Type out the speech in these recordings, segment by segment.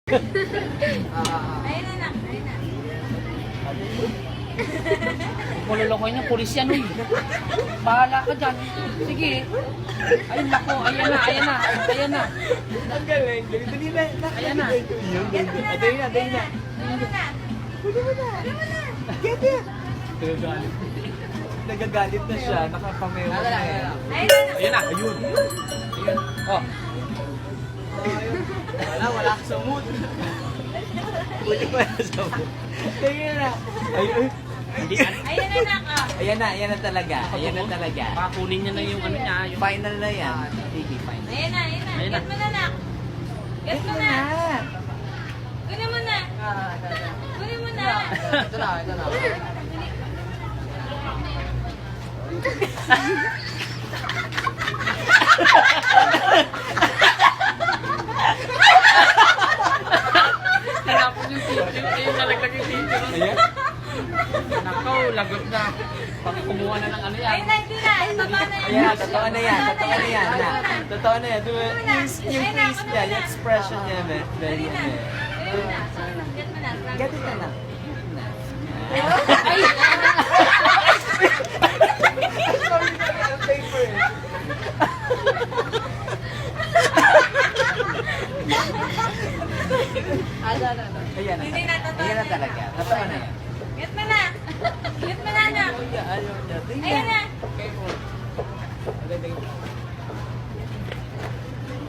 Ayun na nak, ayun na. Malulukoy niya, pulis yan uy. Bahala ka dyan. Sige. Ay nako, ayan na, ayan na, ayan na. Ang galing. Dali na. Ayan na. Dali na. Ayun na. Pwede mo na. Get it. Nagagalit na siya. Nakapamewa na eh. Ayun na. Ayan na. Ayun. Oh. Wala ka sa mood. Pwede mo na sa mood. Dali na. Ayun. Ayun na nak. Ayan na talaga. Ayan na talaga. Pakunin niya na yung ano niya. Yung... Final na yan. Sige, final. Ayun na, ayun na. Ayun na. Get mo na nak. Get mo na. Kunin mo na. Kunin mo na. Ito na. Tinapos yung teacher. Yung nalaglag yung teacher. Ayan. Nako, lagot na. Pag kumuha na ng ano yan. Ayun na, hindi na. Baba na yan. Ayan, totoo na yan. Totoo na yan. Baba na. Totoo na yan. Yung face niya, yung expression niya, very Ayun na. Ayun na. Get mo na. Get it na. Ay! Ayan na. Hindi na, totoo Ayan na na. talaga. Totoo na yan. Get mo na. Get mo na nak. Ayaw niya. Ayun na.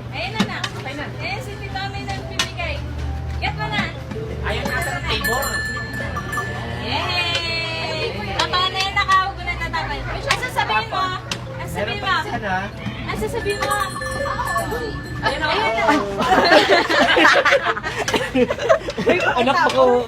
Ayun na nak. Ayun si Tito may nagbibigay. Get mo na. Ayun nasa ng table. Yay! Totoo na yun, nakawag ko na tatapay. Ang sasabihin mo? Ang sasabihin mo? Ang sasabihin mo? Ayun na. Ayun na. Anak ko.